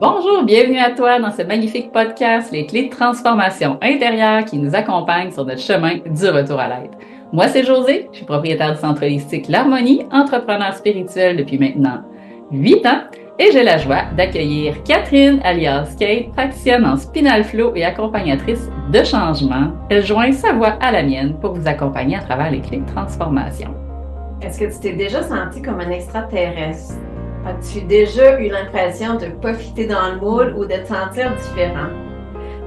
Bonjour, bienvenue à toi dans ce magnifique podcast, Les clés de transformation intérieure qui nous accompagnent sur notre chemin du retour à l'être. Moi, c'est José, je suis propriétaire du centre holistique L'Harmonie, entrepreneur spirituel depuis maintenant 8 ans et j'ai la joie d'accueillir Catherine alias Kate, praticienne en spinal flow et accompagnatrice de changement. Elle joint sa voix à la mienne pour vous accompagner à travers les clés de transformation. Est-ce que tu t'es déjà senti comme un extraterrestre? As-tu déjà eu l'impression de ne pas fitter dans le moule ou de te sentir différent?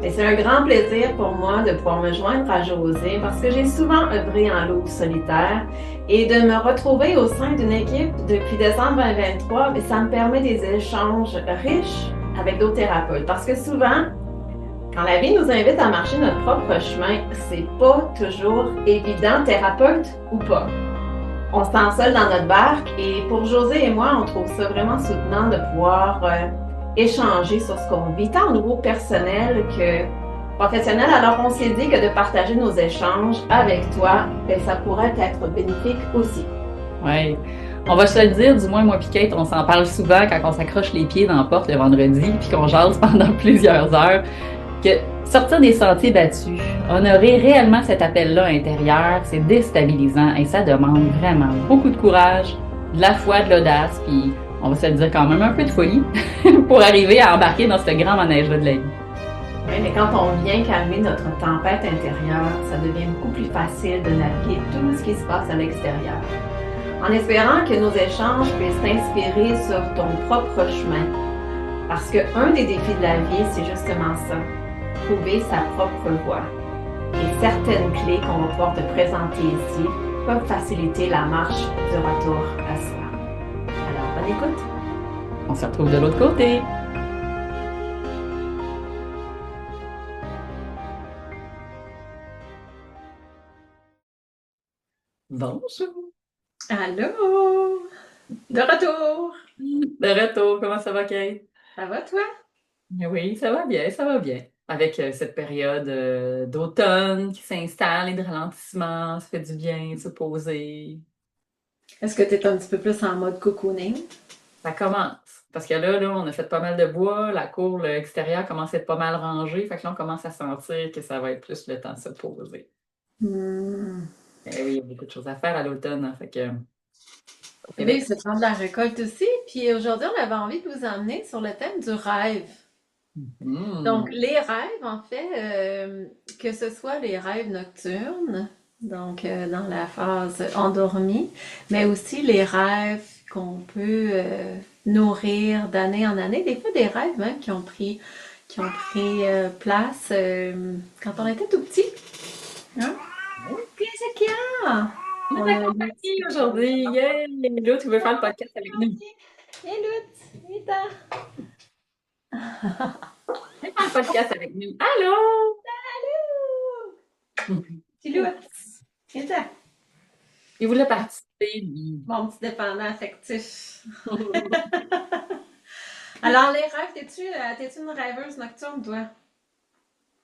Et c'est un grand plaisir pour moi de pouvoir me joindre à José parce que j'ai souvent œuvré en loup solitaire et de me retrouver au sein d'une équipe depuis décembre 2023, mais ça me permet des échanges riches avec d'autres thérapeutes. Parce que souvent, quand la vie nous invite à marcher notre propre chemin, c'est pas toujours évident, thérapeute ou pas. On se sent seul dans notre barque et pour José et moi, on trouve ça vraiment soutenant de pouvoir échanger sur ce qu'on vit, tant au niveau personnel que professionnel. Alors on s'est dit que de partager nos échanges avec toi, ben, ça pourrait être bénéfique aussi. Oui. On va se le dire, du moins moi et Kate, on s'en parle souvent quand on s'accroche les pieds dans la porte le vendredi puis qu'on jase pendant plusieurs heures, que sortir des sentiers battus, honorer réellement cet appel-là intérieur, c'est déstabilisant et ça demande vraiment beaucoup de courage, de la foi, de l'audace, puis on va se le dire quand même un peu de folie pour arriver à embarquer dans ce grand manège-là de la vie. Oui, mais quand on vient calmer notre tempête intérieure, ça devient beaucoup plus facile de naviguer tout ce qui se passe à l'extérieur. En espérant que nos échanges puissent t'inspirer sur ton propre chemin. Parce qu'un des défis de la vie, c'est justement ça, trouver sa propre voie. Et certaines clés qu'on va pouvoir te présenter ici peuvent faciliter la marche du retour à soi. Alors, bonne écoute! On se retrouve de l'autre côté. Bonjour! Allô! De retour! De retour, comment ça va, Kate? Ça va toi? Oui, ça va bien, ça va bien. Avec cette période d'automne qui s'installe et de ralentissement, ça fait du bien de se poser. Est-ce que tu es un petit peu plus en mode cocooning? Ça commence. Parce que là, on a fait pas mal de bois, la cour extérieure commence à être pas mal rangée, fait que là, on commence à sentir que ça va être plus le temps de se poser. Hmm. Eh oui, il y a beaucoup de choses à faire à l'automne, hein, fait que au Oui, Québec. c'est le temps de la récolte aussi. Puis aujourd'hui, on avait envie de vous emmener sur le thème du rêve. Donc, Hmm. les rêves, en fait, que ce soit les rêves nocturnes, donc dans la phase endormie, mais aussi les rêves qu'on peut nourrir d'année en année. Des fois, des rêves même qui ont pris place quand on était tout petit. Hein? Qu'est-ce qu'il y a? On On est a accompagnés aujourd'hui. Yeah! L'autre, tu veux faire le podcast avec nous. Et Lutz, Rita. Viens faire le podcast avec nous. Allô? Allô! Petit Lutz. Rita. Il voulait participer, lui. Mon petit dépendant affectif. Alors, les rêves, t'es-tu une rêveuse nocturne, toi?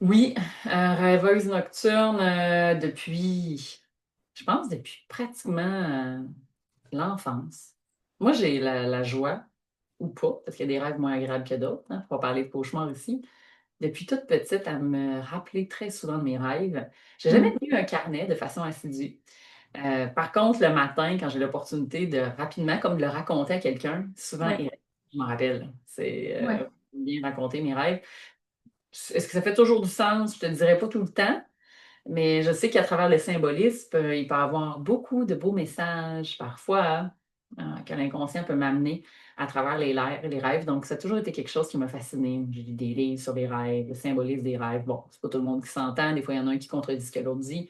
Oui, rêveuse nocturne depuis, je pense, depuis pratiquement l'enfance. Moi, j'ai la joie, ou pas, parce qu'il y a des rêves moins agréables que d'autres, hein, pour pas parler de cauchemar ici, depuis toute petite, à me rappeler très souvent de mes rêves. J'ai jamais Mm. tenu un carnet de façon assidue. Par contre, le matin, quand j'ai l'opportunité de rapidement, comme de le raconter à quelqu'un, souvent, Ouais, je m'en rappelle. C'est ouais. bien raconter mes rêves. Est-ce que ça fait toujours du sens? Je te dirais pas tout le temps, mais je sais qu'à travers le symbolisme, il peut y avoir beaucoup de beaux messages parfois que l'inconscient peut m'amener à travers les rêves. Donc, ça a toujours été quelque chose qui m'a fascinée. J'ai lu des livres sur les rêves, le symbolisme des rêves. Bon, c'est pas tout le monde qui s'entend. Des fois, il y en a un qui contredit ce que l'autre dit.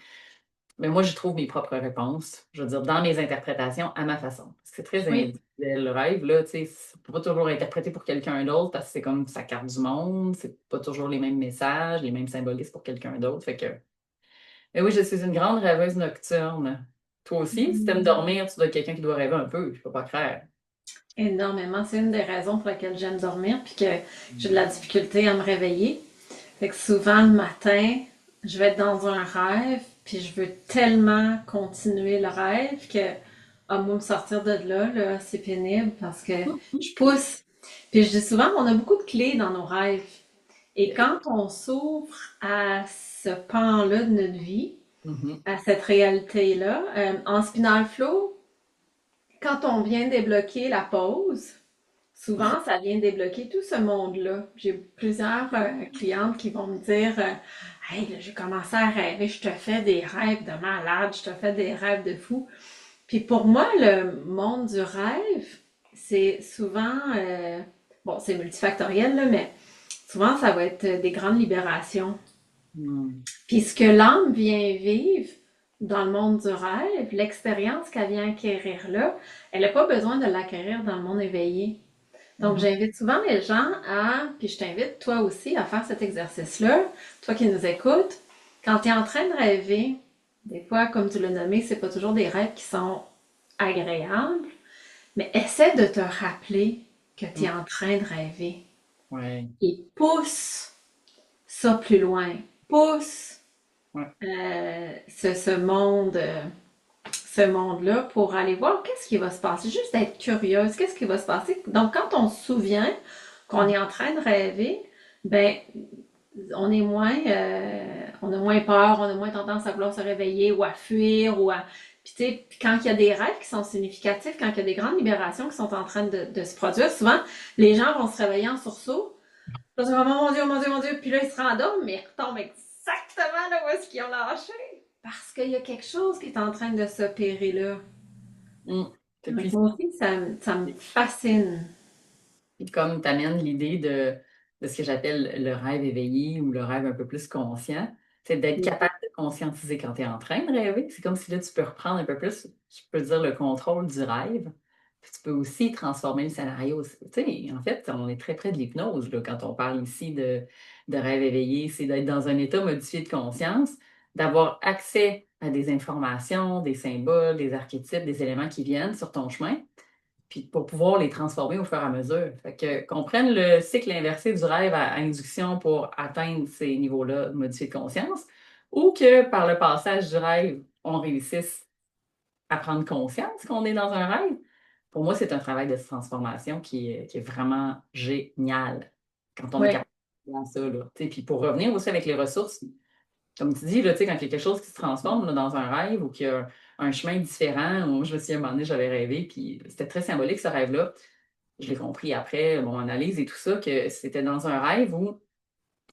Mais moi, je trouve mes propres réponses, je veux dire, dans mes interprétations à ma façon. C'est très Oui. individuel. Le rêve, là, tu sais, c'est pas toujours interprété pour quelqu'un d'autre parce que c'est comme sa carte du monde. C'est pas toujours les mêmes messages, les mêmes symbolismes pour quelqu'un d'autre. Fait que, mais oui, je suis une grande rêveuse nocturne. Toi aussi, si t'aimes Mm. dormir, tu dois être quelqu'un qui doit rêver un peu. Je peux pas croire. Énormément. C'est une des raisons pour lesquelles j'aime dormir, puis que j'ai de la difficulté à me réveiller. Fait que souvent, le matin, je vais être dans un rêve, puis je veux tellement continuer le rêve que, moi, me sortir de là, c'est pénible parce que je pousse. Puis je dis souvent, on a beaucoup de clés dans nos rêves. Et quand on s'ouvre à ce pan-là de notre vie, Mhm. à cette réalité-là, en Spinal Flow, quand on vient débloquer la pause, souvent ça vient débloquer tout ce monde-là. J'ai plusieurs clientes qui vont me dire Hey, là, j'ai commencé à rêver, je te fais des rêves de malade, je te fais des rêves de fou. Puis pour moi, le monde du rêve, c'est souvent, bon, c'est multifactoriel, là, mais souvent ça va être des grandes libérations. Mm. Puis ce que l'âme vient vivre dans le monde du rêve, l'expérience qu'elle vient acquérir là, elle n'a pas besoin de l'acquérir dans le monde éveillé. Donc Mhm. j'invite souvent les gens à, puis je t'invite toi aussi à faire cet exercice-là, toi qui nous écoutes, quand tu es en train de rêver, des fois, comme tu l'as nommé, c'est pas toujours des rêves qui sont agréables, mais essaie de te rappeler que tu es Mm. en train de rêver Ouais, et pousse ça plus loin. Pousse ouais. ce monde-là pour aller voir qu'est-ce qui va se passer, juste d'être curieuse, qu'est-ce qui va se passer. Donc, quand on se souvient qu'on est en train de rêver, ben, on a moins peur, on a moins tendance à vouloir se réveiller ou à fuir ou à. Puis, tu sais, quand il y a des rêves qui sont significatifs, quand il y a des grandes libérations qui sont en train de se produire, souvent, les gens vont se réveiller en sursaut. Parce que, oh mon Dieu, oh mon Dieu, oh mon Dieu, puis là, ils se rendorment, mais ils retombent exactement là où est-ce qu'ils ont lâché. Parce qu'il y a quelque chose qui est en train de s'opérer là. Mm. Et Donc, puis, moi aussi, ça me fascine. puis comme tu amènes l'idée de ce que j'appelle le rêve éveillé ou le rêve un peu plus conscient, c'est d'être capable de conscientiser quand tu es en train de rêver. C'est comme si là, tu peux reprendre un peu plus, je peux dire, le contrôle du rêve. Puis tu peux aussi transformer le scénario. Tu sais, en fait, on est très près de l'hypnose là, quand on parle ici de rêve éveillé. C'est d'être dans un état modifié de conscience, d'avoir accès à des informations, des symboles, des archétypes, des éléments qui viennent sur ton chemin puis pour pouvoir les transformer au fur et à mesure. Fait que qu'on prenne le cycle inversé du rêve à induction pour atteindre ces niveaux-là de modifier de conscience, ou que par le passage du rêve, on réussisse à prendre conscience qu'on est dans un rêve. Pour moi, c'est un travail de transformation qui est vraiment génial quand on est Ouais. capable de faire ça. Là. Tu sais, puis pour revenir aussi avec les ressources, comme tu dis, là, tu sais, quand il y a quelque chose qui se transforme là, dans un rêve ou qu'il y a un chemin différent, moi, je me souviens, à un moment donné, j'avais rêvé, puis c'était très symbolique, ce rêve-là. Je l'ai compris après, mon analyse et tout ça, que c'était dans un rêve où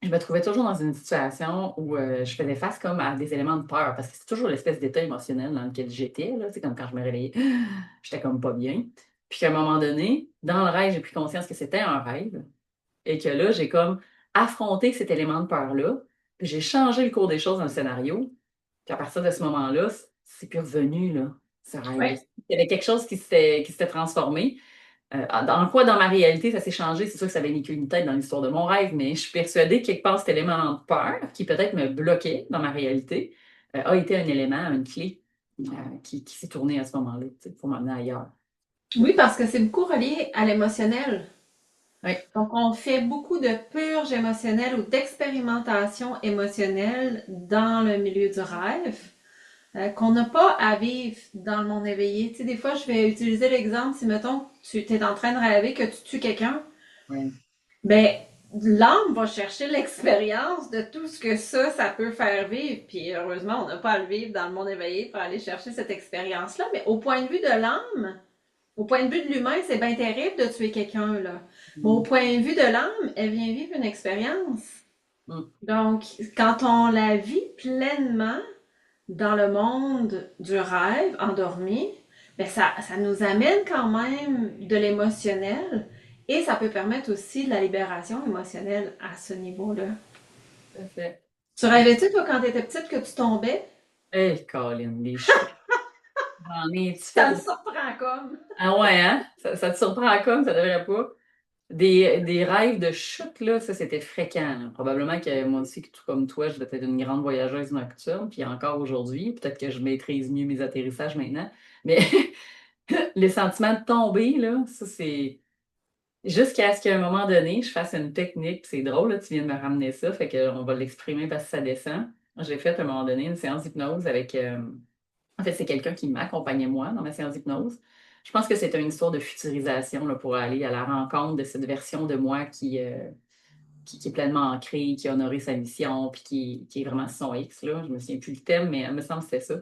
je me trouvais toujours dans une situation où je faisais face comme à des éléments de peur, parce que c'est toujours l'espèce d'état émotionnel dans lequel j'étais, là, tu sais, comme quand je me réveillais, j'étais comme pas bien. Puis qu'à un moment donné, dans le rêve, j'ai pris conscience que c'était un rêve, et que là, j'ai comme affronté cet élément de peur-là. Puis j'ai changé le cours des choses dans le scénario. Puis à partir de ce moment-là, c'est plus revenu, là, ce rêve-là. Ouais. Il y avait quelque chose qui s'était transformé. Dans quoi, dans ma réalité, ça s'est changé? C'est sûr que ça avait mis qu'une tête dans l'histoire de mon rêve, mais je suis persuadée que quelque part, cet élément de peur, qui peut-être me bloquait dans ma réalité, a été un élément, une clé qui s'est tournée à ce moment-là, tu sais, pour m'amener ailleurs. Oui, parce que c'est beaucoup relié à l'émotionnel. Oui, Donc, on fait beaucoup de purges émotionnelles ou d'expérimentation émotionnelle dans le milieu du rêve qu'on n'a pas à vivre dans le monde éveillé. Tu sais, des fois, je vais utiliser l'exemple, si, mettons, tu es en train de rêver que tu tues quelqu'un, oui. ben, l'âme va chercher l'expérience de tout ce que ça peut faire vivre. Puis, heureusement, on n'a pas à le vivre dans le monde éveillé pour aller chercher cette expérience-là. Mais au point de vue de l'âme, au point de vue de l'humain, c'est bien terrible de tuer quelqu'un, là. Mais au Mm. point de vue de l'âme, elle vient vivre une expérience. Mm. Donc, quand on la vit pleinement dans le monde du rêve, endormi, ben ça nous amène quand même de l'émotionnel et ça peut permettre aussi de la libération émotionnelle à ce niveau-là. Tout à fait. Tu rêvais-tu, toi, quand tu étais petite, que tu tombais? Hey, Colin, les chutes. J'en ai-tu Ça me fait? surprend comme. Ah ouais, hein? Ça te surprend comme, ça devrait pas. Des rêves de chute, là, ça, c'était fréquent. Là. Probablement que moi aussi, tout comme toi, je vais être une grande voyageuse nocturne, puis encore aujourd'hui, peut-être que je maîtrise mieux mes atterrissages maintenant. Mais les sentiments de tomber, là, ça, c'est jusqu'à ce qu'à un moment donné, je fasse une technique. Puis c'est drôle, là, tu viens de me ramener ça, fait qu'on va l'exprimer parce que ça descend. J'ai fait à un moment donné une séance d'hypnose avec. En fait, c'est quelqu'un qui m'accompagnait moi dans ma séance d'hypnose. Je pense que c'est une histoire de futurisation là, pour aller à la rencontre de cette version de moi qui est pleinement ancrée, qui a honoré sa mission, puis qui est vraiment son X, là. Je me souviens plus le thème, mais il me semble que c'était ça.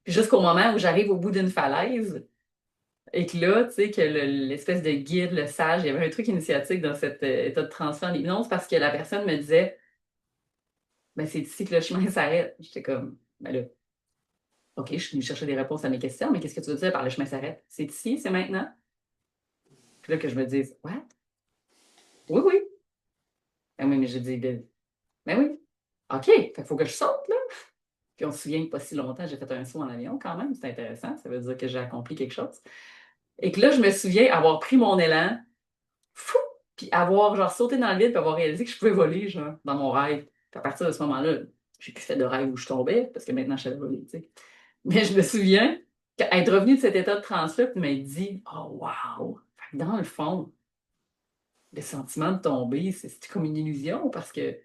Puis jusqu'au moment où j'arrive au bout d'une falaise, et que là, tu sais, que l'espèce de guide, le sage, il y avait un truc initiatique dans cet état de transfert d'hypnose parce que la personne me disait, ben c'est ici que le chemin s'arrête. J'étais comme, ben là, OK, je suis venue chercher des réponses à mes questions, mais qu'est-ce que tu veux dire par le chemin s'arrête? C'est ici, c'est maintenant? Puis là, que je me dise, what? Oui, oui. Ben oui, mais j'ai dit, ben oui. OK, fait qu'il faut que je saute, là. Puis on se souvient que pas si longtemps, j'ai fait un saut en avion quand même, c'est intéressant, ça veut dire que j'ai accompli quelque chose. Et que là, je me souviens avoir pris mon élan, fou, puis avoir genre sauté dans le vide, puis avoir réalisé que je pouvais voler, genre, dans mon rêve. Puis à partir de ce moment-là, j'ai plus fait de rêve où je tombais, parce que maintenant, je savais voler, tu sais. Mais je me souviens qu'être revenu de cet état de transe-là, puis m'a dit, oh wow! Fait que dans le fond, le sentiment de tomber, c'était comme une illusion, parce que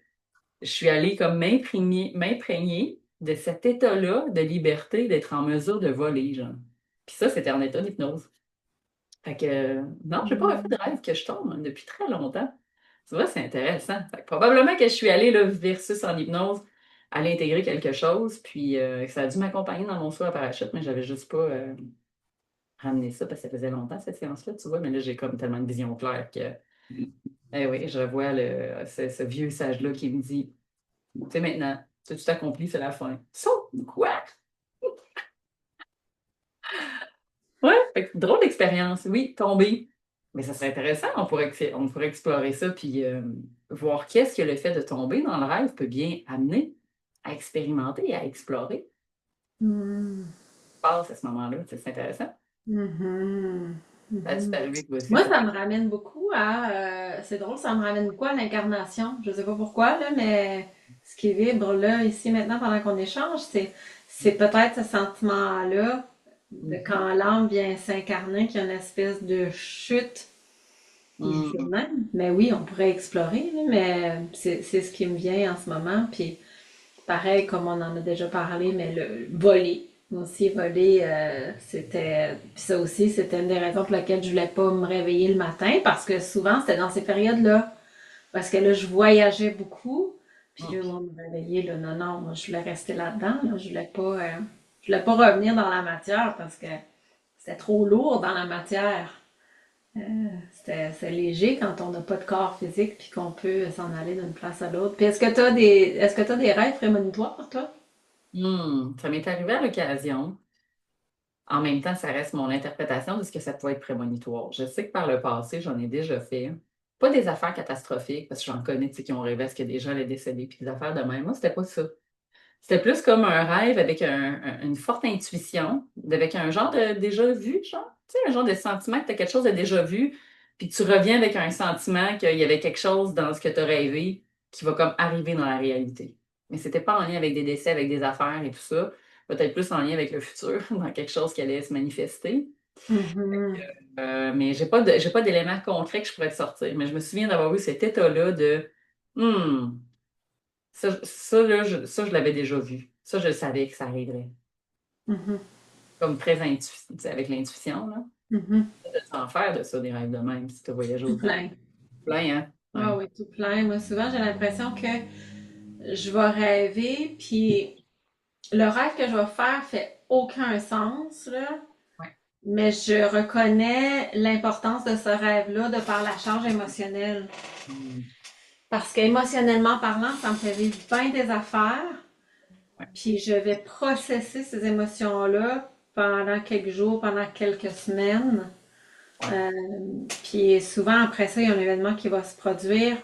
je suis allée comme m'imprégner de cet état-là de liberté, d'être en mesure de voler, genre. Puis ça, c'était en état d'hypnose. Fait que, non, j'ai pas refait de rêve que je tombe depuis très longtemps. Tu vois, c'est intéressant. Fait que probablement que je suis allée, là, versus en hypnose, aller intégrer quelque chose, puis ça a dû m'accompagner dans mon saut à parachute, mais j'avais juste pas ramené ça parce que ça faisait longtemps, cette séance-là, tu vois, mais là, j'ai comme tellement de vision claire que, eh oui, je revois ce vieux sage-là qui me dit, tu sais, maintenant, tout accompli, c'est la fin. Saut! Quoi? Ouais, fait que drôle d'expérience, oui, tomber. Mais ça serait intéressant, on pourrait explorer ça, puis voir qu'est-ce que le fait de tomber dans le rêve peut bien amener à expérimenter et à explorer. Hmm. Passe à ce moment-là, c'est intéressant. Mhm. Ça a-tu Mhm. arrivé toi aussi? Moi, ça me ramène beaucoup à, c'est drôle, ça me ramène beaucoup à l'incarnation. Je sais pas pourquoi, là, mais ce qui vibre là, ici, maintenant, pendant qu'on échange, c'est peut-être ce sentiment-là de Mhm. quand l'âme vient s'incarner, qu'il y a une espèce de chute Mhm. humaine. Mais oui, on pourrait explorer, là, mais c'est ce qui me vient en ce moment. Puis pareil, comme on en a déjà parlé, mais le voler. Aussi, voler, c'était. Puis ça aussi, c'était une des raisons pour lesquelles je voulais pas me réveiller le matin, parce que souvent, c'était dans ces périodes-là. Parce que là, je voyageais beaucoup. Puis là, moi, me réveiller, là, non, non, moi, je voulais rester là-dedans. Là. Je voulais pas revenir dans la matière parce que c'était trop lourd dans la matière. C'est léger quand on n'a pas de corps physique puis qu'on peut s'en aller d'une place à l'autre. Puis est-ce que t'as des rêves prémonitoires, toi? Ça m'est arrivé à l'occasion. En même temps, ça reste mon interprétation de ce que ça peut être prémonitoire. Je sais que par le passé, j'en ai déjà fait. Pas des affaires catastrophiques, parce que j'en connais, tu sais, qui ont rêvé à ce que des gens allaient décéder, puis des affaires de même. Moi, c'était pas ça. C'était plus comme un rêve avec une forte intuition, avec un genre de déjà vu, genre. Tu sais, un genre de sentiment que tu as quelque chose de déjà vu, puis tu reviens avec un sentiment qu'il y avait quelque chose dans ce que tu as rêvé qui va comme arriver dans la réalité. Mais c'était pas en lien avec des décès, avec des affaires et tout ça. Peut-être plus en lien avec le futur, dans quelque chose qui allait se manifester. Mhm. Mais j'ai pas d'éléments concrets que je pourrais te sortir. Mais je me souviens d'avoir eu cet état-là de Hmm, là, ça, je l'avais déjà vu. Ça, je savais que ça arriverait. Mhm. Comme très intuitif, avec l'intuition, là. Mhm. De s'en faire de ça, des rêves de même, si tu as voyagé Tout autant. plein. Plein, hein? Ah Ouais. oui, tout plein. Moi, souvent, j'ai l'impression que je vais rêver, puis le rêve que je vais faire fait aucun sens, là. Ouais. Mais je reconnais l'importance de ce rêve-là de par la charge émotionnelle. Hmm. Parce qu'émotionnellement parlant, ça me fait vivre bien des affaires. Ouais. Puis je vais processer ces émotions-là pendant quelques jours, pendant quelques semaines. Ouais. Euh, Puis souvent après ça, il y a un événement qui va se produire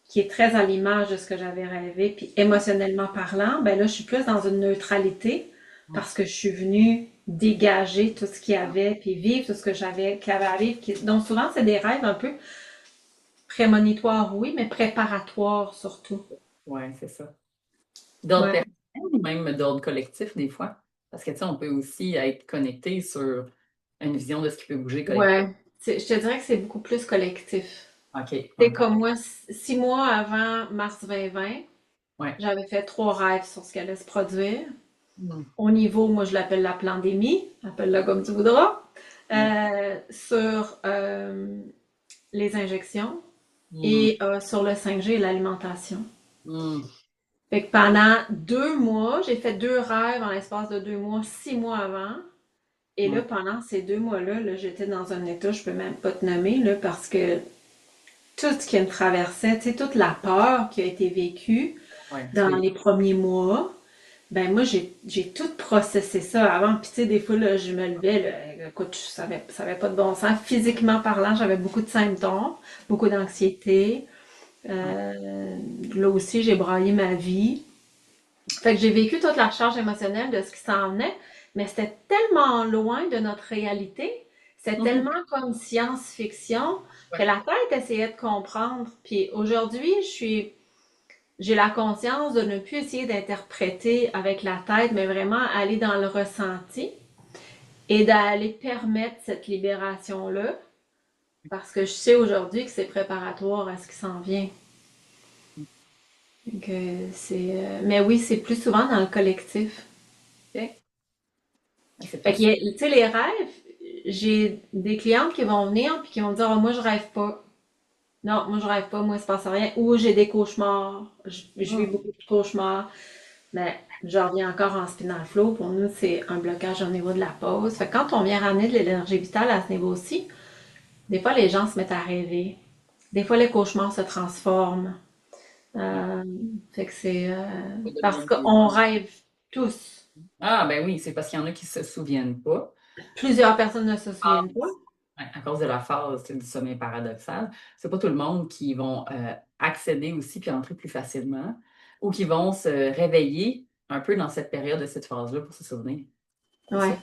qui est très à l'image de ce que j'avais rêvé. Puis émotionnellement parlant, ben là, je suis plus dans une neutralité Hmm. parce que je suis venue dégager tout ce qu'il y avait, puis vivre tout ce que qu'il y avait à vivre. Donc souvent, c'est des rêves un peu prémonitoires, oui, mais préparatoires surtout. Ouais, c'est ça. D'ordre Ouais. personnel ou même d'ordre collectif, des fois. Parce que, tu sais, on peut aussi être connecté sur une vision de ce qui peut bouger collectivement. Ouais. Je te dirais que c'est beaucoup plus collectif. OK. C'est Ouais. comme moi, 6 mois avant mars 2020, Ouais. j'avais fait 3 rêves sur ce qui allait se produire. Hmm. Au niveau, moi je l'appelle la pandémie, appelle-la comme tu voudras. sur les injections Hmm. et sur le 5G et l'alimentation. Hmm. Fait que pendant 2 mois, j'ai fait 2 rêves en l'espace de 2 mois, 6 mois avant. Et là, Ouais. pendant ces 2 mois-là, là, j'étais dans un état, je peux même pas te nommer, là, parce que tout ce qui me traversait, tu sais, toute la peur qui a été vécue Ouais, dans les premiers mois, ben moi, j'ai tout processé ça avant. Puis tu sais, des fois, là, je me levais, là, écoute, ça avait pas de bon sens. Physiquement parlant, j'avais beaucoup de symptômes, beaucoup d'anxiété. ouais. Euh, Là aussi, j'ai braillé ma vie. Fait que j'ai vécu toute la charge émotionnelle de ce qui s'en venait, mais c'était tellement loin de notre réalité, c'est Mhm. tellement comme science-fiction que Ouais. la tête essayait de comprendre. Puis aujourd'hui, j'ai la conscience de ne plus essayer d'interpréter avec la tête, mais vraiment aller dans le ressenti et d'aller permettre cette libération-là, parce que je sais aujourd'hui que c'est préparatoire à ce qui s'en vient. Mais oui, c'est plus souvent dans le collectif. Ok. Ah, c'est Fait pas que, ça. tu sais, les rêves, j'ai des clientes qui vont venir puis qui vont me dire, ah, moi, je rêve pas. Non, moi, je rêve pas, moi, il se passe rien. Ou j'ai des cauchemars. Je vis beaucoup Hmm. de cauchemars. Mais je reviens encore en spinal flow. Pour nous, c'est un blocage au niveau de la pause. Fait que quand on vient ramener de l'énergie vitale à ce niveau-ci, des fois, les gens se mettent à rêver. Des fois, les cauchemars se transforment. Ouais. Euh, Fait que c'est Pas de parce même qu'on rêve tous. Ah, ben oui, c'est parce qu'il y en a qui se souviennent pas. Plusieurs personnes ne se souviennent pas. Ouais, à cause de la phase, tu sais, du sommeil paradoxal, c'est pas tout le monde qui vont accéder aussi puis entrer plus facilement ou qui vont se réveiller un peu dans cette période de cette phase-là pour se souvenir. C'est ça. Ouais.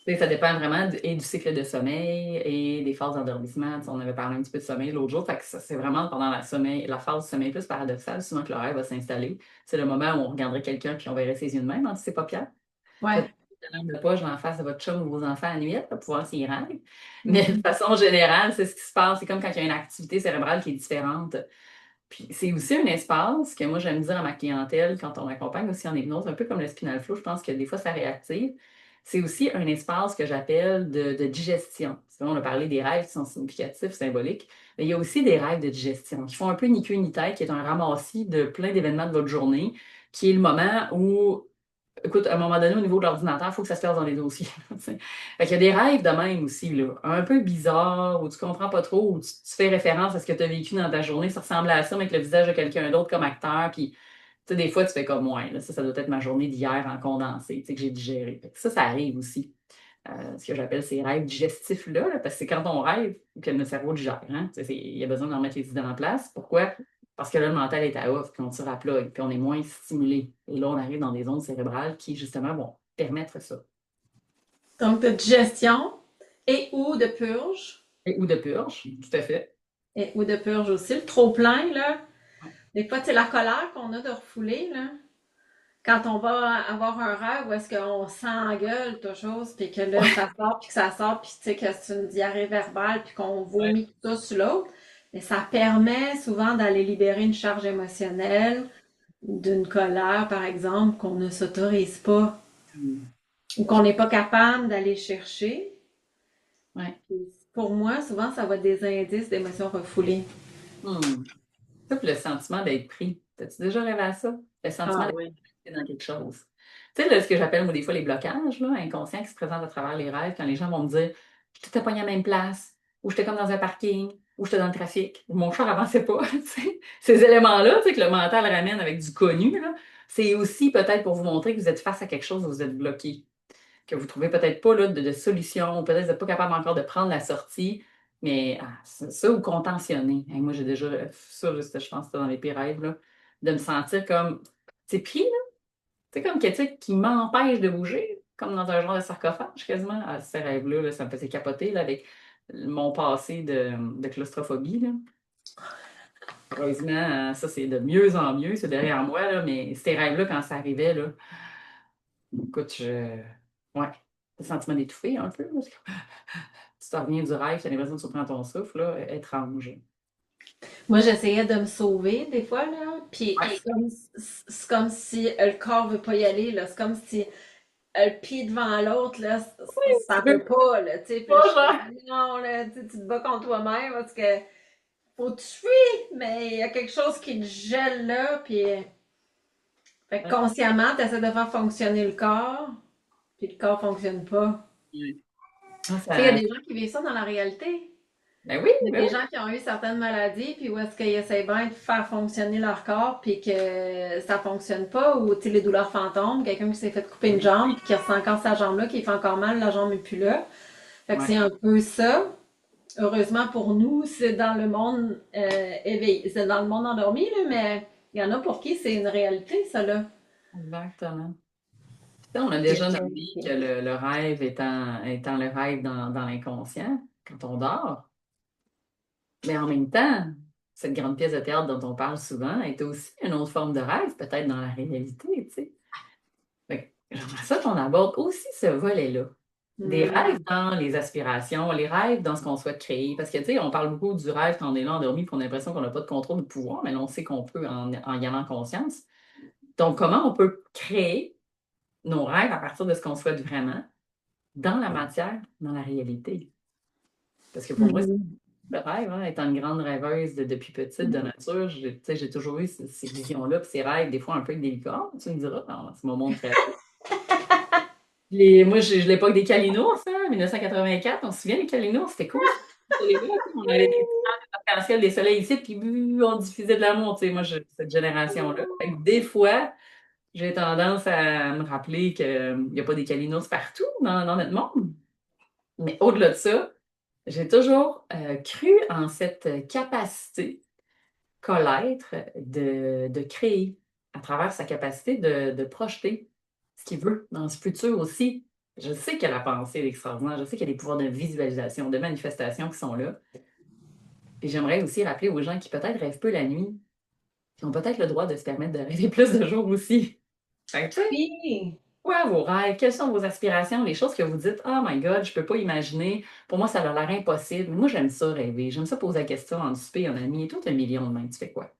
Tu sais, ça dépend vraiment et du cycle de sommeil et des phases d'endormissement. Tu sais, on avait parlé un petit peu de sommeil l'autre jour. Fait que ça, c'est vraiment pendant la phase du sommeil plus paradoxale, souvent que le rêve va s'installer. C'est le moment où on regarderait quelqu'un puis on verrait ses yeux de même, hein, si c'est pas Pierre. Ouais. Faites une lampe de poche en face de votre chum ou vos enfants à nuit pour voir s'ils rêvent. Mais de Mhm. façon générale, c'est ce qui se passe. C'est comme quand il y a une activité cérébrale qui est différente. Puis c'est aussi un espace que moi j'aime dire à ma clientèle quand on m'accompagne aussi en hypnose, un peu comme le spinal flow, je pense que des fois ça réactive. C'est aussi un espace que j'appelle de digestion. C'est vrai, on a parlé des rêves qui sont significatifs, symboliques, mais il y a aussi des rêves de digestion qui font un peu ni queue ni tête, qui est un ramassis de plein d'événements de votre journée, qui est le moment où écoute, à un moment donné, au niveau de l'ordinateur, il faut que ça se fasse dans les dossiers. Tu sais. Fait qu'il y a des rêves de même aussi, là, un peu bizarres, où tu comprends pas trop, où tu fais référence à ce que tu as vécu dans ta journée. Ça ressemble à ça, mais avec le visage de quelqu'un d'autre comme acteur. Puis, tu sais, des fois, tu fais comme, ouais, là, ça doit être ma journée d'hier en condensé, tu sais, que j'ai digéré. Fait que ça arrive aussi. Ce que j'appelle ces rêves digestifs-là, là, parce que c'est quand on rêve que notre cerveau digère. Hein, tu sais, il y a besoin d'en mettre les idées en place. Pourquoi? Parce que là, le mental est à off, puis on tire à plat, puis on est moins stimulé. Et là, on arrive dans des ondes cérébrales qui, justement, vont permettre ça. Donc, de digestion et ou de purge. Et, ou de purge, tout à fait. Et ou de purge aussi. Le trop-plein, là. Ouais. Des fois, c'est la colère qu'on a de refouler, là. Quand on va avoir un rêve où est-ce qu'on s'engueule, toute chose, puis que là, ça sort, puis que ça sort, puis tu sais que c'est une diarrhée verbale, puis qu'on Ouais. vomit tout ça sur l'autre. Mais ça permet souvent d'aller libérer une charge émotionnelle, d'une colère, par exemple, qu'on ne s'autorise pas Hmm. ou qu'on n'est pas capable d'aller chercher. Ouais. Pour moi, souvent, ça va être des indices d'émotions refoulées. Hmm. Ça, puis le sentiment d'être pris. T'as-tu déjà rêvé à ça? Le sentiment Ah d'être oui. pris dans quelque chose. Tu sais, là, ce que j'appelle, moi, des fois, les blocages, là, inconscients qui se présentent à travers les rêves, quand les gens vont me dire, je t'étais pas à la même place, ou j'étais comme dans un parking, ou j'étais dans le trafic, ou mon char avançait pas, tu sais. Ces éléments-là, tu sais, que le mental ramène avec du connu, là, c'est aussi peut-être pour vous montrer que vous êtes face à quelque chose où vous êtes bloqué, que vous trouvez peut-être pas là, de solution, peut-être que vous n'êtes pas capable encore de prendre la sortie, mais ça ou contentionner. Hey, moi, j'ai déjà ça, juste, je pense que c'était dans les pires rêves, là, de me sentir comme, c'est pris, là, c'est comme quelque chose qui m'empêche de bouger, comme dans un genre de sarcophage quasiment. Ah, ces rêves-là, là, ça me faisait capoter là, avec mon passé de claustrophobie. Là. Heureusement, ça, c'est de mieux en mieux, c'est derrière moi, là, mais ces rêves-là, quand ça arrivait, là, écoute, ouais, le sentiment d'étouffer un peu. Là. Tu te reviens du rêve, tu as l'impression que tu reprends ton souffle, là, étrange. Moi, j'essayais de me sauver des fois, là. Puis Ouais. c'est comme si le corps veut pas y aller, là. C'est comme si le pied devant l'autre, là, ça Tu veut veux pas, là, tu sais. Puis là, je pas, suis comme, genre. non, là, tu te bats contre toi-même parce que faut que tu fuis, mais il y a quelque chose qui te gèle là, puis fait que consciemment, tu essaies de faire fonctionner le corps, puis le corps fonctionne pas. Ouais. Ah, Tu sais, il y a ça... des gens qui vivent ça dans la réalité. Ben oui, Il y a ben des oui. gens qui ont eu certaines maladies, puis où est-ce qu'ils essaient bien de faire fonctionner leur corps, puis que ça fonctionne pas, ou tu sais, les douleurs fantômes, quelqu'un qui s'est fait couper une jambe, puis qui ressent encore sa jambe là, qui fait encore mal, la jambe est plus là. Fait que Ouais, c'est un peu ça. Heureusement pour nous, c'est dans le monde éveillé, c'est dans le monde endormi, là, mais il y en a pour qui c'est une réalité, ça, là. exactement. Ça, on a Puis, déjà nommé que le rêve étant le rêve dans l'inconscient, quand on dort. Mais en même temps, cette grande pièce de théâtre dont on parle souvent est aussi une autre forme de rêve, peut-être dans la réalité, tu sais. Fait que j'aimerais ça qu'on aborde aussi ce volet-là. Des hmm, rêves dans les aspirations, les rêves dans ce qu'on souhaite créer. Parce que, tu sais, on parle beaucoup du rêve quand on est là endormi, puis on a l'impression qu'on n'a pas de contrôle, de pouvoir, mais là, on sait qu'on peut en y allant conscience. Donc, comment on peut créer nos rêves à partir de ce qu'on souhaite vraiment dans la matière, dans la réalité? Parce que pour moi, hmm. le rêve, hein, étant une grande rêveuse depuis petite de nature, tu sais, j'ai toujours eu ces visions-là, puis ces rêves, des fois un peu délicats, tu me diras, c'est mon monde créatif. Moi, j'ai l'époque des Kalinours, hein, 1984, on se souvient des Kalinours, c'était cool. On avait des arc-en-ciel, des soleils ici, puis on diffusait de l'amour, tu sais, moi, cette génération-là. Fait que des fois, j'ai tendance à me rappeler qu'il n'y a pas des Kalinours partout dans notre monde. Mais au-delà de ça, j'ai toujours cru en cette capacité qu'a l'être de créer à travers sa capacité de projeter ce qu'il veut dans ce futur aussi. Je sais que la pensée est extraordinaire, je sais qu'il y a des pouvoirs de visualisation, de manifestation qui sont là. Et j'aimerais aussi rappeler aux gens qui peut-être rêvent peu la nuit, qui ont peut-être le droit de se permettre de rêver plus de jours aussi. Fait que, tu sais, Oui. quoi vos rêves? Quelles sont vos aspirations? Les choses que vous dites, oh my God, je peux pas imaginer. Pour moi, ça a l'air impossible. Mais moi, j'aime ça rêver. J'aime ça poser la question en souper, en ami. Et tout un million de mains, tu fais quoi?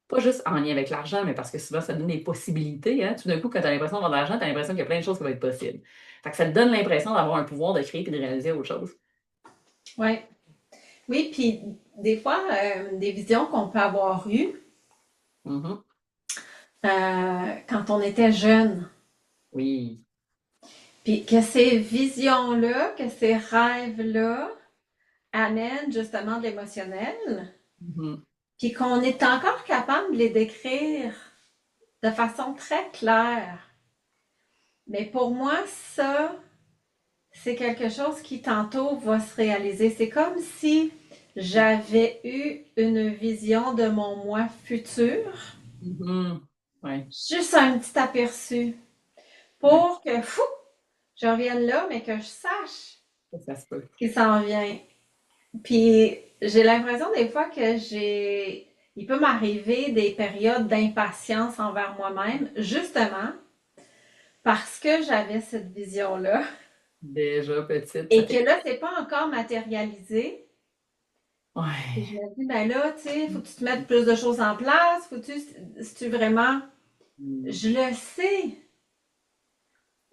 Pas juste en lien avec l'argent, mais parce que souvent, ça donne des possibilités. Hein. Tout d'un coup, quand tu as l'impression d'avoir de l'argent, tu as l'impression qu'il y a plein de choses qui vont être possibles. Fait que ça te donne l'impression d'avoir un pouvoir de créer et de réaliser autre chose. Ouais. Oui, puis des fois, des visions qu'on peut avoir eues Mhm. quand on était jeune. Oui. Puis que ces visions-là, que ces rêves-là amènent justement de l'émotionnel, Mhm. puis qu'on est encore capable de les décrire de façon très claire. Mais pour moi, ça, c'est quelque chose qui tantôt va se réaliser. C'est comme si j'avais eu une vision de mon moi futur, Mhm. Ouais. juste un petit aperçu, Ouais. pour que, fou, je revienne là, mais que je sache Ça se peut. qu'il s'en vient. Puis j'ai l'impression des fois que il peut m'arriver des périodes d'impatience envers moi-même, justement parce que j'avais cette vision-là Déjà petite, ça et que fait. là, c'est pas encore matérialisé. Et je Ouais. me dis, ben là, tu sais, faut que tu te mettes plus de choses en place, si tu vraiment, Mhm. je le sais,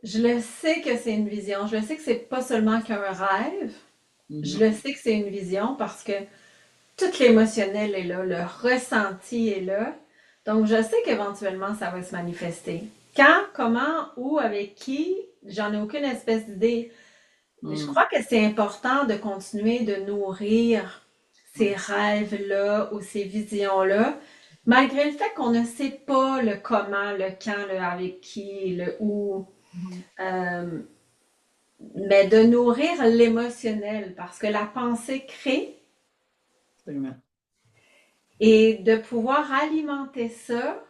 je le sais que c'est une vision, je le sais que c'est pas seulement qu'un rêve, je Mhm. le sais que c'est une vision parce que tout l'émotionnel est là, le ressenti est là. Donc, je sais qu'éventuellement, ça va se manifester. Quand, comment, où, avec qui, j'en ai aucune espèce d'idée. Mais je Mhm. crois que c'est important de continuer de nourrir ces Ouais. rêves-là ou ces visions-là, malgré le fait qu'on ne sait pas le comment, le quand, le avec qui, le où. Mhm. Euh, mais de nourrir l'émotionnel, parce que la pensée crée, Absolument. et de pouvoir alimenter ça,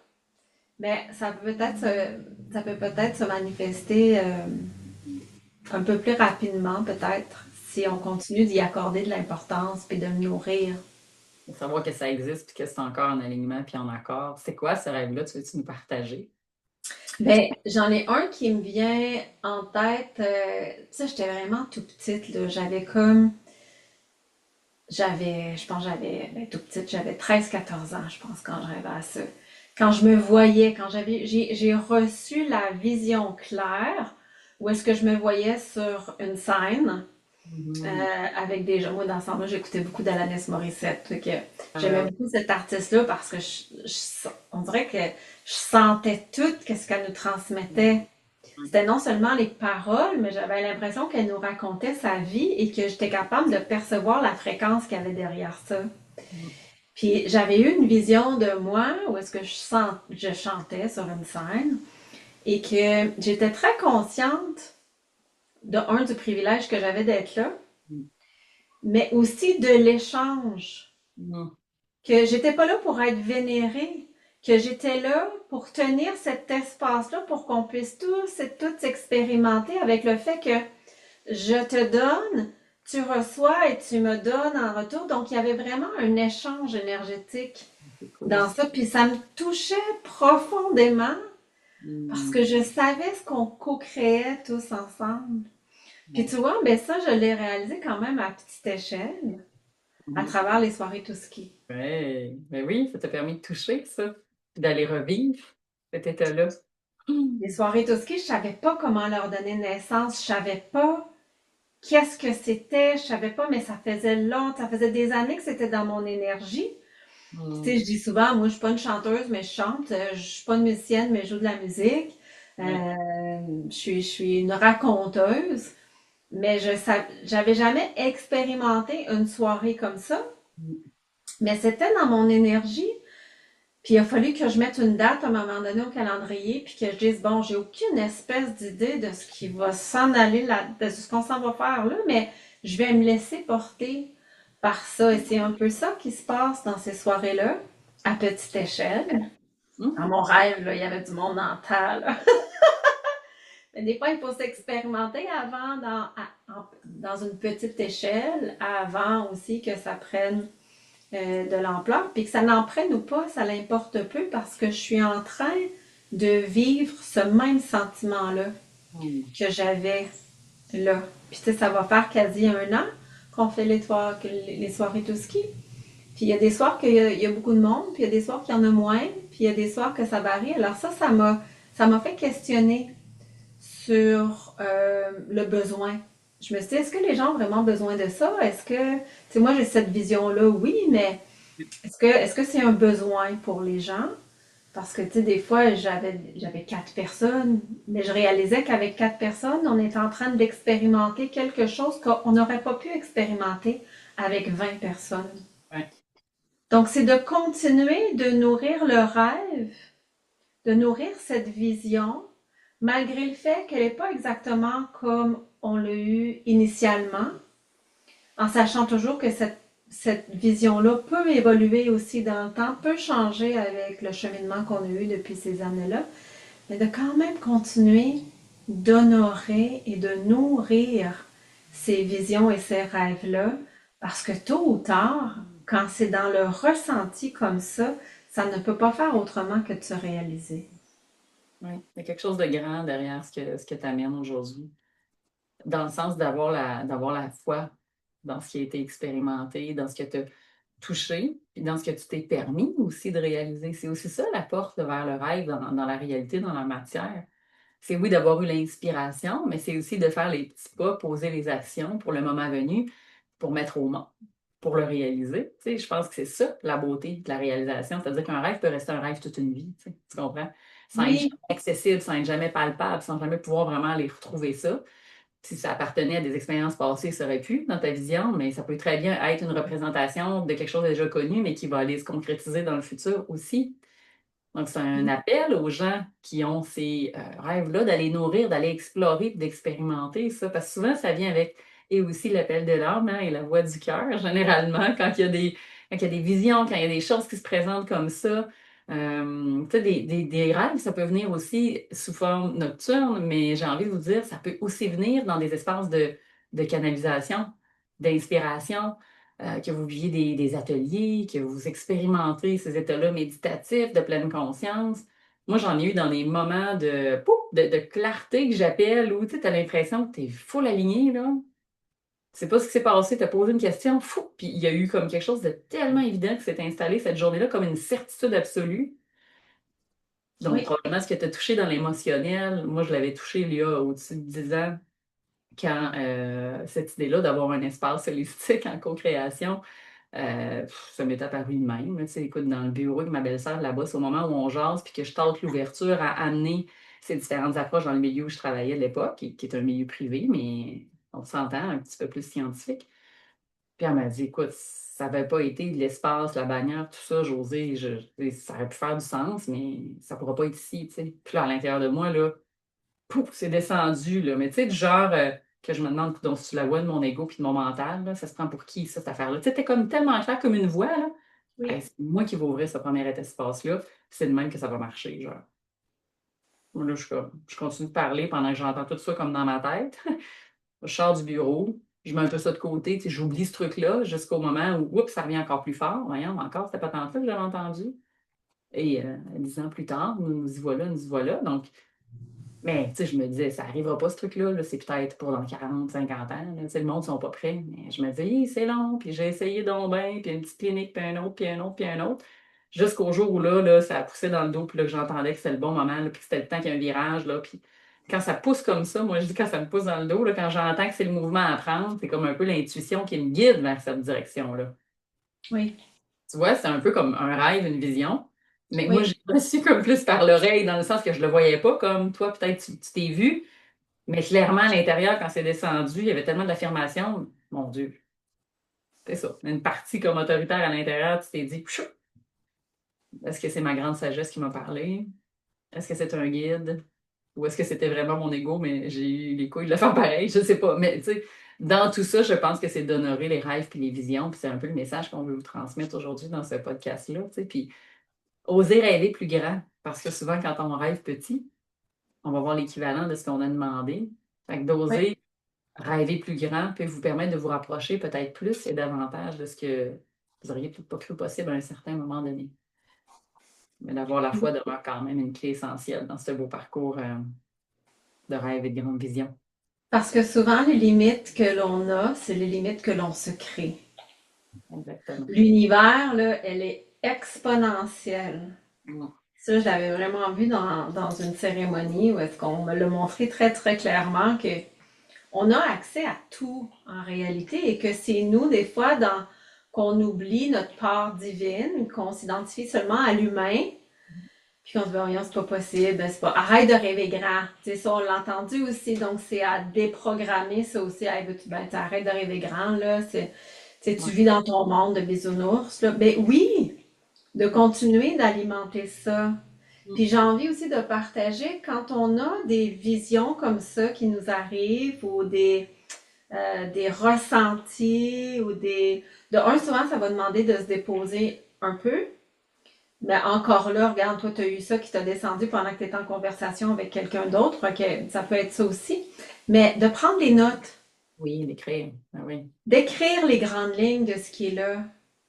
ben, ça peut peut-être se manifester un peu plus rapidement, peut-être, si on continue d'y accorder de l'importance puis de me nourrir. De savoir que ça existe puis que c'est encore en alignement puis en accord. C'est quoi ce rêve-là? Tu veux-tu nous partager? Ben, j'en ai un qui me vient en tête. Ça, j'étais vraiment tout petite, là. Je pense, ben, tout petite, j'avais 13 14 ans, je pense, quand je rêvais à ça. Quand je me voyais, j'ai reçu la vision claire où est-ce que je me voyais sur une scène Mhm. avec des gens. Moi, dans ce temps-là, j'écoutais beaucoup d'Alanis Morissette. Fait que j'aimais Ah beaucoup cet artiste-là parce que on dirait que je sentais tout ce qu'elle nous transmettait. oui. C'était non seulement les paroles, mais j'avais l'impression qu'elle nous racontait sa vie et que j'étais capable de percevoir la fréquence qu'il y avait derrière ça. Mhm. Puis j'avais eu une vision de moi où est-ce que je chantais sur une scène et que j'étais très consciente du privilège que j'avais d'être là, mais aussi de l'échange. Mhm. Que j'étais pas là pour être vénérée, que j'étais là pour tenir cet espace-là pour qu'on puisse tous et toutes expérimenter avec le fait que je te donne, tu reçois et tu me donnes en retour. Donc, il y avait vraiment un échange énergétique C'est cool. dans ça. Puis ça me touchait profondément parce Mhm. que je savais ce qu'on co-créait tous ensemble. Puis Ouais. tu vois, ben ça, je l'ai réalisé quand même à petite échelle à Mhm. travers les soirées tout ski. Ouais. Ben oui, ça t'a permis de toucher ça, puis d'aller revivre cet état-là. Les Mhm. soirées tout ski, je savais pas comment leur donner naissance, je savais pas qu'est-ce que c'était, je savais pas, mais ça faisait longtemps, ça faisait des années que c'était dans mon énergie. Tu sais, je dis souvent, moi, je suis pas une chanteuse, mais je chante. Je suis pas une musicienne, mais je joue de la musique. Ouais. Je suis une raconteuse, mais j'avais jamais expérimenté une soirée comme ça. Mais c'était dans mon énergie. Puis il a fallu que je mette une date à un moment donné au calendrier, puis que je dise, bon, j'ai aucune espèce d'idée de ce qui va s'en aller là, de ce qu'on s'en va faire là, mais je vais me laisser porter par ça. Et c'est un peu ça qui se passe dans ces soirées-là, à petite échelle. Dans Mhm. mon rêve, là, il y avait du monde en tas, là. Mais des fois, il faut s'expérimenter avant dans une petite échelle, avant aussi que ça prenne de l'ampleur, puis que ça n'en prenne ou pas, ça l'importe peu parce que je suis en train de vivre ce même sentiment-là Mhm. que j'avais là. Puis tu sais, ça va faire quasi un an qu'on fait les soirées tout ski. Puis il y a des soirs qu'il y a beaucoup de monde, puis il y a des soirs qu'il y en a moins, puis il y a des soirs que ça varie. Alors ça m'a fait questionner sur le besoin. Je me suis dit, est-ce que les gens ont vraiment besoin de ça? Est-ce que, tu sais, moi j'ai cette vision-là, oui, mais est-ce que c'est un besoin pour les gens? Parce que, tu sais, des fois, j'avais 4 personnes, mais je réalisais qu'avec 4 personnes, on est en train d'expérimenter quelque chose qu'on n'aurait pas pu expérimenter avec 20 personnes. Ouais. Donc, c'est de continuer de nourrir le rêve, de nourrir cette vision, malgré le fait qu'elle n'est pas exactement comme on l'a eu initialement, en sachant toujours que cette vision-là peut évoluer aussi dans le temps, peut changer avec le cheminement qu'on a eu depuis ces années-là, mais de quand même continuer d'honorer et de nourrir ces visions et ces rêves-là, parce que tôt ou tard, quand c'est dans le ressenti comme ça ne peut pas faire autrement que de se réaliser. Ouais. Il y a quelque chose de grand derrière ce que tu amènes aujourd'hui, dans le sens d'avoir la foi dans ce qui a été expérimenté, dans ce que tu as touché, puis dans ce que tu t'es permis aussi de réaliser. C'est aussi ça la porte vers le rêve dans la réalité, dans la matière. C'est oui d'avoir eu l'inspiration, mais c'est aussi de faire les petits pas, poser les actions pour le moment venu, pour mettre au monde, pour le réaliser. Tu sais, je pense que c'est ça la beauté de la réalisation. C'est-à-dire qu'un rêve peut rester un rêve toute une vie. Tu comprends? Sans être jamais Oui, accessible, sans être jamais palpable, sans jamais pouvoir vraiment aller retrouver ça. Si ça appartenait à des expériences passées, ça aurait pu dans ta vision, mais ça peut très bien être une représentation de quelque chose de déjà connu, mais qui va aller se concrétiser dans le futur aussi. Donc, c'est un appel aux gens qui ont ces rêves-là d'aller nourrir, d'aller explorer, puis d'expérimenter ça. Parce que souvent, ça vient avec, et aussi l'appel de l'âme hein, et la voix du cœur, généralement, quand il y a des visions, quand il y a des choses qui se présentent comme ça. Tu sais, des rêves, ça peut venir aussi sous forme nocturne, mais j'ai envie de vous dire, ça peut aussi venir dans des espaces de canalisation, d'inspiration que vous viviez des ateliers, que vous expérimentez ces états-là méditatifs de pleine conscience. Moi, j'en ai eu dans des moments de, pouf, de clarté que j'appelle, où tu as l'impression que tu es full aligné, là. Tu sais pas ce qui s'est passé, tu as posé une question, fou, puis il y a eu comme quelque chose de tellement évident qui s'est installé cette journée-là, comme une certitude absolue. Donc, Oui, probablement ce que tu as touché dans l'émotionnel, moi, je l'avais touché il y a au-dessus de 10 ans, quand cette idée-là d'avoir un espace holistique en co-création, ça m'est apparu de même. Là. Tu sais, écoute, dans le bureau avec ma belle-sœur là-bas, c'est au moment où on jase, puis que je tente l'ouverture à amener ces différentes approches dans le milieu où je travaillais à l'époque, qui est un milieu privé, mais on s'entend, un petit peu plus scientifique. Puis elle m'a dit, écoute, ça n'avait pas été de l'espace, la bannière, tout ça, José, ça aurait pu faire du sens, mais ça ne pourra pas être ici, tu sais. Puis là, à l'intérieur de moi, là, pouf, c'est descendu, là. Mais tu sais, du genre que je me demande donc, si tu la vois de mon ego puis de mon mental, là, ça se prend pour qui, ça, cette affaire-là? Tu sais, t'es comme tellement clair comme une voix, là. Hey, oui, c'est moi qui vais ouvrir ce premier espace-là, c'est de même que ça va marcher, genre. Moi, là, je continue de parler pendant que j'entends tout ça comme dans ma tête. Je sors du bureau, je mets un peu ça de côté, tu sais, j'oublie ce truc-là jusqu'au moment où, oups, ça revient encore plus fort. Voyons, encore, c'était pas tant ça que j'avais entendu. Et 10 ans plus tard, nous y voilà, nous y voilà. Donc, mais tu sais, je me disais, ça n'arrivera pas ce truc-là, là, c'est peut-être pour dans 40, 50 ans, là, tu sais, le monde ne sont pas prêts. Mais je me dis, hi, c'est long, puis j'ai essayé donc bien, puis une petite clinique, puis un autre, puis un autre, puis un autre. Jusqu'au jour où là, ça a poussé dans le dos, puis là, que j'entendais que c'était le bon moment, là, puis que c'était le temps qu'il y a un virage, là, puis quand ça pousse comme ça, moi je dis quand ça me pousse dans le dos, là, quand j'entends que c'est le mouvement à prendre, c'est comme un peu l'intuition qui me guide vers cette direction-là. oui, Tu vois, c'est un peu comme un rêve, une vision. Mais moi, oui, j'ai reçu comme plus par l'oreille, dans le sens que je le voyais pas comme toi, peut-être tu t'es vu, mais clairement, à l'intérieur, quand c'est descendu, il y avait tellement d'affirmations. Mon Dieu, c'est ça. Une partie comme autoritaire à l'intérieur, tu t'es dit, Pshou, est-ce que c'est ma grande sagesse qui m'a parlé? Est-ce que c'est un guide? Ou est-ce que c'était vraiment mon ego, mais j'ai eu les couilles de le faire pareil? Je sais pas. Mais tu sais, dans tout ça, je pense que c'est d'honorer les rêves puis les visions. Puis c'est un peu le message qu'on veut vous transmettre aujourd'hui dans ce podcast-là. Tu sais. Puis oser rêver plus grand. Parce que souvent, quand on rêve petit, on va voir l'équivalent de ce qu'on a demandé. Fait que oui. d'oser rêver plus grand peut vous permettre de vous rapprocher peut-être plus et davantage de ce que vous auriez peut-être pas cru possible à un certain moment donné. Mais d'avoir la foi demeure quand même une clé essentielle dans ce beau parcours de rêve et de grande vision. Parce que souvent, les limites que l'on a, c'est les limites que l'on se crée. Exactement. L'univers, là, elle est exponentielle. Mm. Ça, je l'avais vraiment vu dans une cérémonie où est-ce qu'on me l'a montré très, très clairement que on a accès à tout en réalité et que c'est nous, des fois, qu'on oublie notre part divine, qu'on s'identifie seulement à l'humain, puis qu'on se dit, voyons, c'est pas possible, ben, c'est pas, arrête de rêver grand. Tu sais, ça, on l'a entendu aussi, donc c'est à déprogrammer ça aussi. Hey, ben, arrête de rêver grand, là, tu Ouais. vis dans ton monde de bisounours, là. Ben oui, de continuer d'alimenter ça. Mm. Puis j'ai envie aussi de partager quand on a des visions comme ça qui nous arrivent ou des ressentis ou des... De un, souvent, ça va demander de se déposer un peu. Mais encore là, regarde, toi, tu as eu ça qui t'a descendu pendant que tu étais en conversation avec quelqu'un d'autre. Ok, ça peut être ça aussi. Mais de prendre des notes, Oui, l'écrire. Ah oui. d'écrire les grandes lignes de ce qui est là,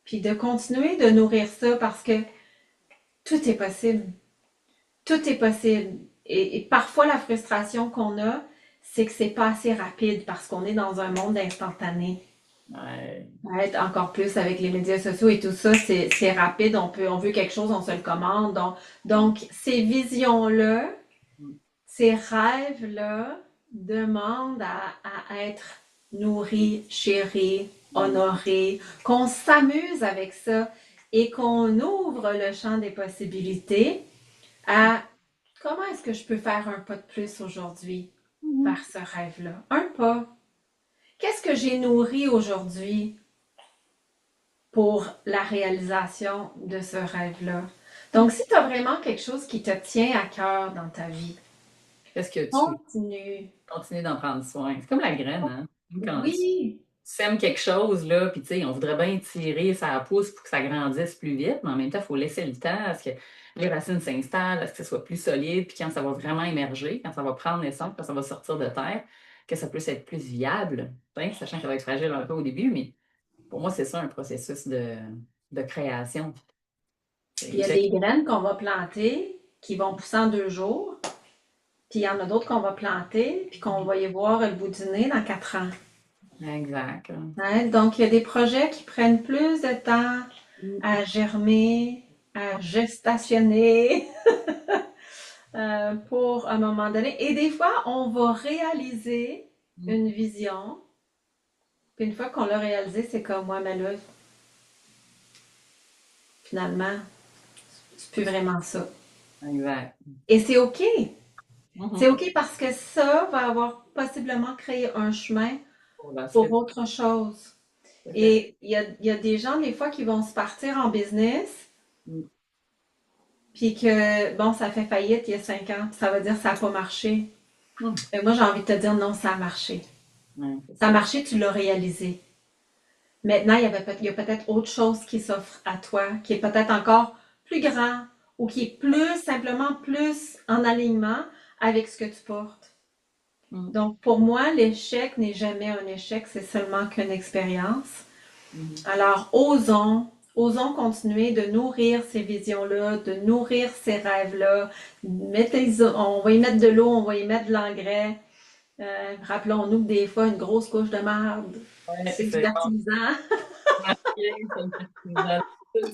puis de continuer de nourrir ça parce que tout est possible. Tout est possible. Et parfois, la frustration qu'on a, c'est que c'est pas assez rapide parce qu'on est dans un monde instantané. Ouais. Ouais, encore plus avec les médias sociaux et tout ça, c'est rapide, on veut quelque chose, on se le commande. Mm. Donc ces visions-là, Mm. ces rêves-là demandent à être nourris, chéris, Mm. honorés, qu'on s'amuse avec ça et qu'on ouvre le champ des possibilités à comment est-ce que je peux faire un pas de plus aujourd'hui Mm. vers ce rêve-là? Un pas. Qu'est-ce que j'ai nourri aujourd'hui pour la réalisation de ce rêve-là? Donc, si tu as vraiment quelque chose qui te tient à cœur dans ta vie, Qu'est-ce que tu continue. continues d'en prendre soin? C'est comme la graine, hein? Quand tu Oui, sèmes quelque chose, là, puis tu sais, on voudrait bien tirer ça pousse pour que ça grandisse plus vite, mais en même temps, il faut laisser le temps à ce que les racines s'installent, à ce que ce soit plus solide, puis quand ça va vraiment émerger, quand ça va prendre naissance, quand ça va sortir de terre, que ça puisse être plus viable, hein, sachant qu'elle va être fragile un peu au début, mais pour moi, c'est ça un processus de création. il y a des graines qu'on va planter qui vont pousser en 2 jours, puis il y en a d'autres qu'on va planter, puis qu'on va y voir le bout du nez dans 4 ans. Exact. Hein? Donc, il y a des projets qui prennent plus de temps à germer, à gestationner, pour un moment donné. Et des fois, on va réaliser Mm. une vision. Puis une fois qu'on l'a réalisé, c'est comme moi, mais là, finalement, c'est plus vraiment ça. Exact. Et c'est OK. C'est Mhm. OK parce que ça va avoir possiblement créé un chemin Pour la pour suite. autre chose. Tout à fait. Et il y a des gens, des fois, qui vont se partir en business, Mm. puis que, bon, ça fait faillite il y a 5 ans. Ça veut dire que ça n'a pas marché. Mm. Mais moi, j'ai envie de te dire non, ça a marché. Ouais, c'est Ça a ça. marché, tu l'as réalisé. Maintenant, il y a peut-être autre chose qui s'offre à toi, qui est peut-être encore plus grand ou qui est plus, simplement plus en alignement avec ce que tu portes. Mm. Donc, pour moi, l'échec n'est jamais un échec, c'est seulement qu'une expérience. Mhm. Alors, osons continuer de nourrir ces visions-là, de nourrir ces rêves-là. On va y mettre de l'eau, on va y mettre de l'engrais. Rappelons-nous que des fois, une grosse couche de marde, Ouais, c'est c'est bon. fertilisant.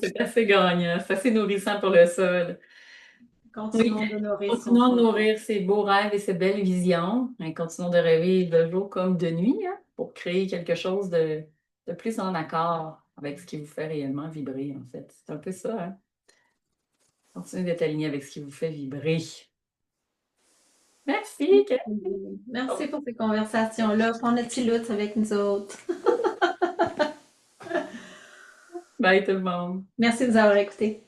C'est assez gagnant, c'est assez nourrissant pour le sol. Oui, Continuons de nourrir ce qu'on continuons de porte. nourrir ces beaux rêves et ces belles visions. Et continuons de rêver de jour comme de nuit, hein, pour créer quelque chose de plus en accord avec ce qui vous fait réellement vibrer, en fait. C'est un peu ça, hein. Continuez d'être aligné avec ce qui vous fait vibrer. Merci, Kat. Merci pour ces conversations-là. Prends-le-tu lutte avec nous autres. Bye tout le monde. Merci de nous avoir écoutés.